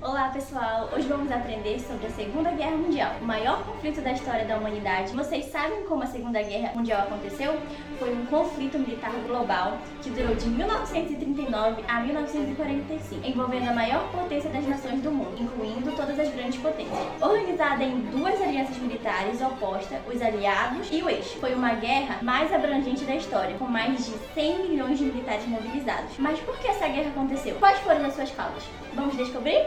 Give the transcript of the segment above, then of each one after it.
Olá pessoal, hoje vamos aprender sobre a Segunda Guerra Mundial, o maior conflito da história da humanidade. Vocês sabem como a Segunda Guerra Mundial aconteceu? Foi um conflito militar global que durou de 1939 a 1945, envolvendo a maior potência das nações do mundo, incluindo todas as grandes potências. Organizada em duas alianças militares opostas, os aliados e o eixo. Foi uma guerra mais abrangente da história, com mais de 100 milhões de militares mobilizados. Mas por que essa guerra aconteceu? Quais foram as suas causas? Vamos descobrir?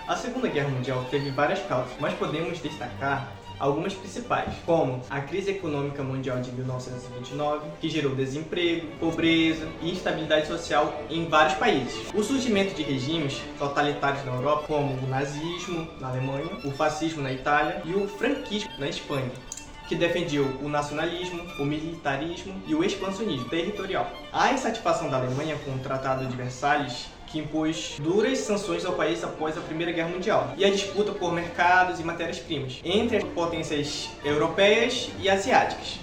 A Segunda Guerra Mundial teve várias causas, mas podemos destacar algumas principais, como a crise econômica mundial de 1929, que gerou desemprego, pobreza e instabilidade social em vários países. O surgimento de regimes totalitários na Europa, como o nazismo na Alemanha, o fascismo na Itália e o franquismo na Espanha, que defendiam o nacionalismo, o militarismo e o expansionismo territorial. A insatisfação da Alemanha com o Tratado de Versalhes, que impôs duras sanções ao país após a Primeira Guerra Mundial, e a disputa por mercados e matérias-primas entre as potências europeias e asiáticas.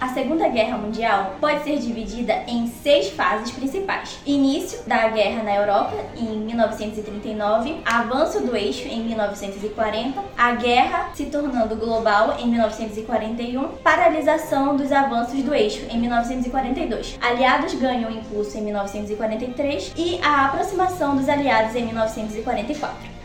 A Segunda Guerra Mundial pode ser dividida em 6 fases principais. Início da guerra na Europa, em 1939, avanço do eixo, em 1940, a guerra se tornando global, em 1941, paralisação dos avanços do eixo, em 1942. Aliados ganham impulso em 1943 e a aproximação dos aliados em 1944.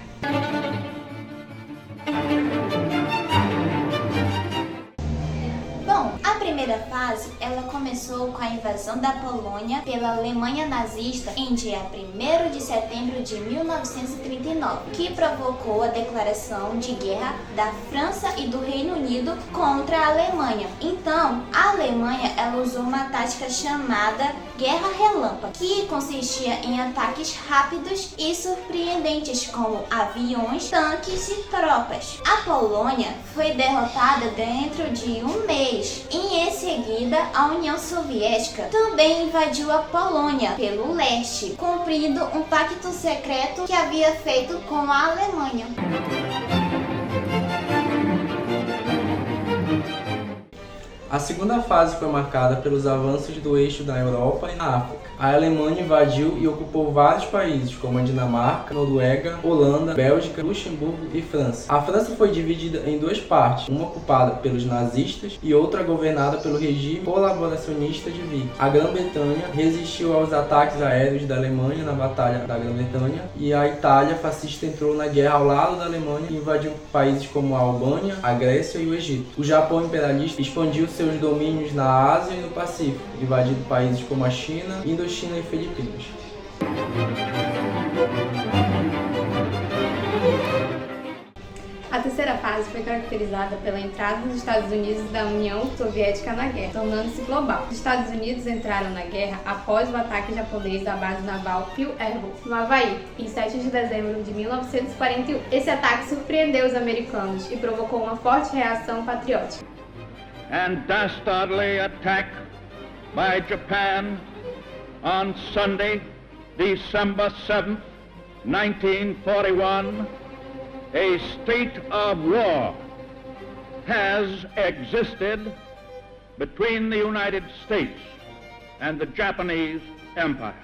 A primeira fase, ela começou com a invasão da Polônia pela Alemanha nazista em dia 1º de setembro de 1939, que provocou a declaração de guerra da França e do Reino Unido contra a Alemanha. Então, a Alemanha ela usou uma tática chamada Guerra Relâmpago, que consistia em ataques rápidos e surpreendentes como aviões, tanques e tropas. A Polônia foi derrotada dentro de um mês. Em seguida, a União Soviética também invadiu a Polônia pelo leste, cumprindo um pacto secreto que havia feito com a Alemanha. A segunda fase foi marcada pelos avanços do eixo da Europa e na África. A Alemanha invadiu e ocupou vários países, como a Dinamarca, Noruega, Holanda, Bélgica, Luxemburgo e França. A França foi dividida em duas partes, uma ocupada pelos nazistas e outra governada pelo regime colaboracionista de Vichy. A Grã-Bretanha resistiu aos ataques aéreos da Alemanha na Batalha da Grã-Bretanha e a Itália fascista entrou na guerra ao lado da Alemanha e invadiu países como a Albânia, a Grécia e o Egito. O Japão imperialista expandiu seus domínios na Ásia e no Pacífico, invadindo países como a China, Indochina e Filipinas. A terceira fase foi caracterizada pela entrada dos Estados Unidos da União Soviética na guerra, tornando-se global. Os Estados Unidos entraram na guerra após o ataque japonês da base naval Pearl Harbor, no Havaí, em 7 de dezembro de 1941. Esse ataque surpreendeu os americanos e provocou uma forte reação patriótica. And dastardly attack by Japan on Sunday, December 7th, 1941, a state of war has existed between the United States and the Japanese Empire.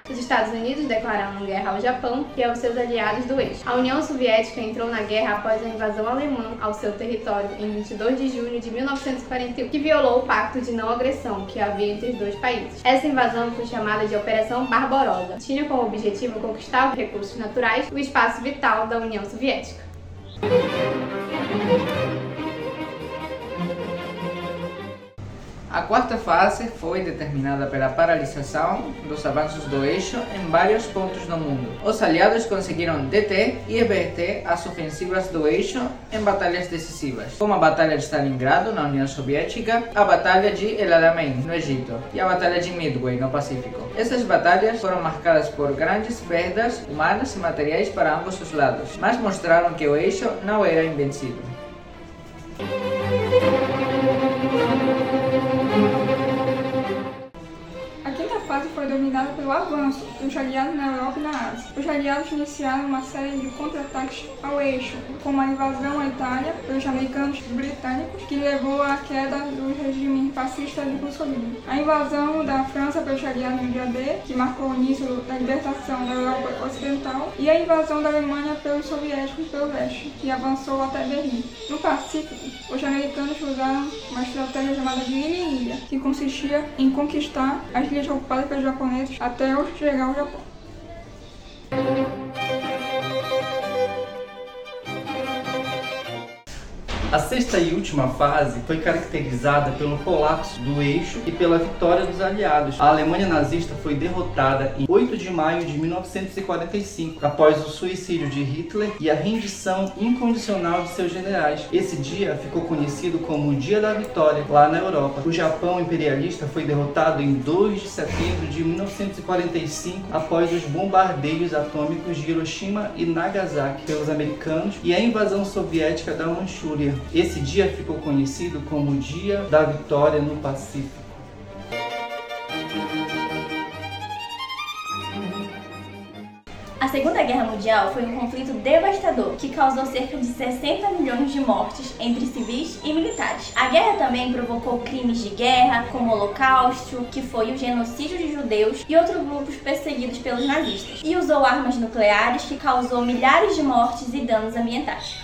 Os Estados Unidos declararam guerra ao Japão e aos seus aliados do eixo. A União Soviética entrou na guerra após a invasão alemã ao seu território em 22 de junho de 1941, que violou o pacto de não agressão que havia entre os dois países. Essa invasão foi chamada de Operação Barbarossa. Tinha como objetivo conquistar os recursos naturais e o espaço vital da União Soviética. A quarta fase foi determinada pela paralisação dos avanços do eixo em vários pontos do mundo. Os aliados conseguiram deter e reverter as ofensivas do eixo em batalhas decisivas, como a Batalha de Stalingrado, na União Soviética, a Batalha de El Alamein, no Egito, e a Batalha de Midway, no Pacífico. Essas batalhas foram marcadas por grandes perdas humanas e materiais para ambos os lados, mas mostraram que o eixo não era invencível. A quinta fase foi determinada pelo avanço dos aliados na Europa e na Ásia. Os aliados iniciaram uma série de contra-ataques ao eixo, como a invasão à Itália pelos americanos e britânicos, que levou à queda do regime fascista de Mussolini. A invasão da França pelos aliados no dia D, que marcou o início da libertação da Europa Ocidental, e a invasão da Alemanha pelos soviéticos pelo leste, que avançou até Berlim. No Pacífico, os americanos usaram uma estratégia chamada de ilha em ilha, que consistia em conquistar as ilhas ocupadas pelos japoneses até chegar ao Japão. A sexta e última fase foi caracterizada pelo colapso do eixo e pela vitória dos aliados. A Alemanha nazista foi derrotada em 8 de maio de 1945, após o suicídio de Hitler e a rendição incondicional de seus generais. Esse dia ficou conhecido como o Dia da Vitória, lá na Europa. O Japão imperialista foi derrotado em 2 de setembro de 1945, após os bombardeios atômicos de Hiroshima e Nagasaki pelos americanos e a invasão soviética da Manchúria. Esse dia ficou conhecido como o Dia da Vitória no Pacífico. A Segunda Guerra Mundial foi um conflito devastador que causou cerca de 60 milhões de mortes entre civis e militares. A guerra também provocou crimes de guerra, como o Holocausto, que foi o genocídio de judeus e outros grupos perseguidos pelos nazistas, e usou armas nucleares, que causou milhares de mortes e danos ambientais.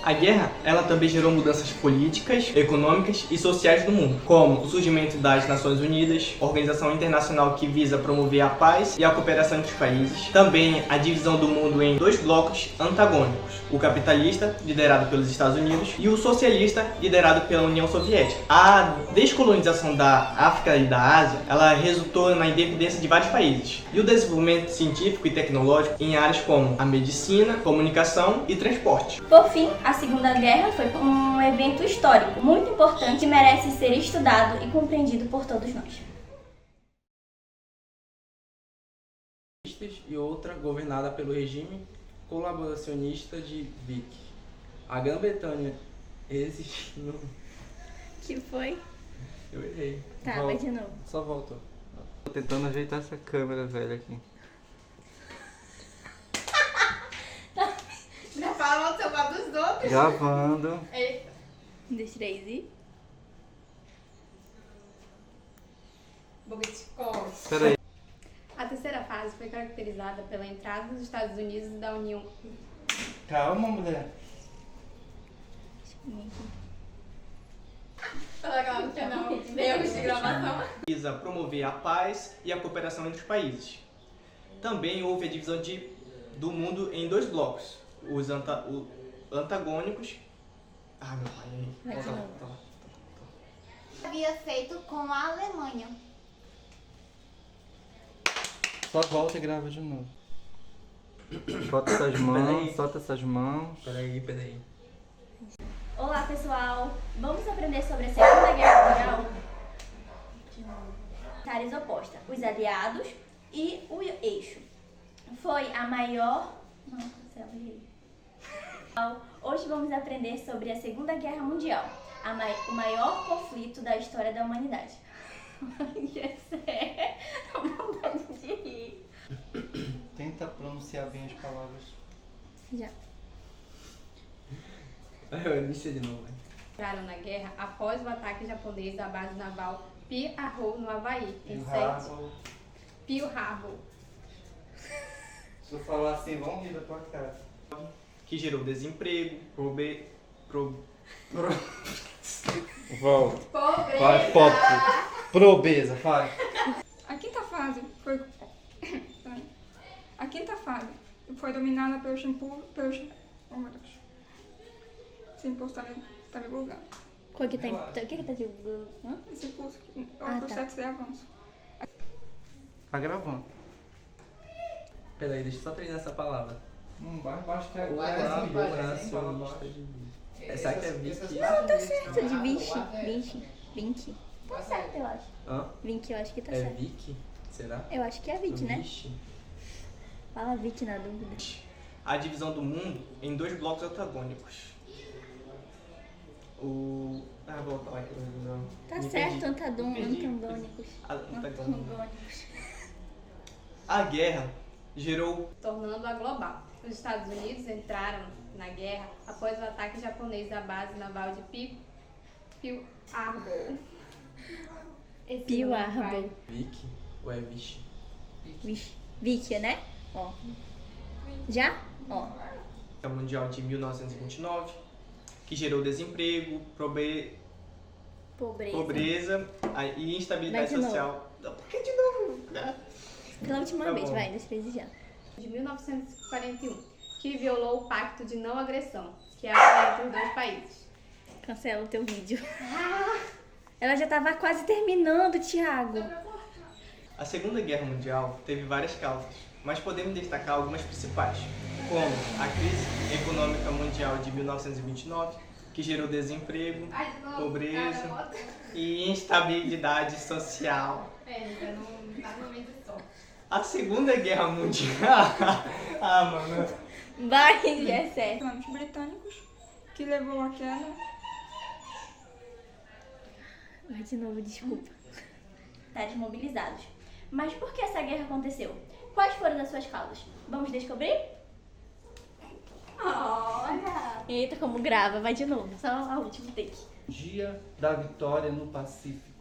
A guerra, ela também gerou mudanças políticas, econômicas e sociais no mundo, como o surgimento das Nações Unidas, organização internacional que visa promover a paz e a cooperação entre os países. Também a divisão do mundo em 2 blocos antagônicos, o capitalista, liderado pelos Estados Unidos, e o socialista, liderado pela União Soviética. A descolonização da África e da Ásia, ela resultou na independência de vários países, e o desenvolvimento científico e tecnológico em áreas como a medicina, comunicação e transporte. Por fim, a Segunda Guerra foi um evento histórico muito importante que merece ser estudado e compreendido por todos nós. E outra governada pelo regime colaboracionista de Vichy. A Grã-Bretanha existiu. Que foi? Eu errei. Tá, vai de novo. Só volta. Tô tentando ajeitar essa câmera velha aqui. Já fala do seu lado dos outros. Gravando. Eita. 1, 2, 3 e... Bobiticos. Peraí. A terceira fase foi caracterizada pela entrada dos Estados Unidos da União. Calma, mulher. Fala que ela não tinha não. Erros de gravação. Visa promover a paz e a cooperação entre os países. Também houve a divisão do mundo em 2 blocos, os antagônicos. Ah, meu pai, Vai de novo. Havia feito com a Alemanha. Só volta e grava de novo. Solta essas mãos, solta essas mãos. Peraí. Olá, pessoal! Vamos aprender sobre a Segunda Guerra Mundial? Militares opostas, os aliados e o eixo. Foi a maior... Nossa, céu, errei. Hoje vamos aprender sobre a Segunda Guerra Mundial, o maior conflito da história da humanidade. Tô com vontade de rir. Tenta pronunciar bem as palavras. Já. Eu iniciei de novo. Entraram na guerra após o ataque japonês à base naval Pearl Harbor, no Havaí, em Pearl Harbor. Se eu falar assim, vão rir da tua cara. que gerou desemprego, Volta. Pobreza. Vai, foto. Probeza, vai. A quinta fase foi dominada pelos impulsos. Oh meu Deus. Esse impulso tá me bugando. O que tá de... Hã? Esse impulso aqui, é Ah, o tá. processo de avanço. Tá gravando. Peraí, deixa eu só treinar essa palavra. Mais baixo que O colaboracionista de Vichy. Será que é Vichy? Não, tá certo, de Vinci. Tá certo, eu acho. Hã? Vinci, eu acho que tá É certo. Vicky? Será? Eu acho que é Vinci, né? Vichy. Fala Vinci na dúvida. a divisão do mundo em 2 blocos antagônicos. Volta lá que eu não Tá me certo, perdi. antagônicos. Antagônicos. A guerra gerou tornando-a global. Os Estados Unidos entraram na guerra após o ataque japonês à base naval de Pearl Harbor. Esse Pearl nome Harbor. vai- Vicky ou é Vichy? Vixe. Vicky, né? Ó. Já? Ó. Guerra Mundial de 1929, que gerou desemprego, pobreza e instabilidade Vai de social. Não, por que de novo? Pela última Tá vez, bom. vai, das vezes já. De 1941, que violou o Pacto de Não Agressão, que é a paz entre os dois países. Cancela o teu vídeo. Ela já tava quase terminando, Thiago. A Segunda Guerra Mundial teve várias causas, mas podemos destacar algumas principais, como a crise econômica mundial de 1929, que gerou desemprego, pobreza e instabilidade social. Gente, não tá no momento só. A Segunda Guerra Mundial... ah, mano... Vai, Jessé. Planos britânicos, que levou à queda Vai de novo, desculpa. Tá desmobilizados. Mas por que essa guerra aconteceu? Quais foram as suas causas? Vamos descobrir? Olha! Eita, como grava. Vai de novo. Só a última take. Dia da Vitória no Pacífico.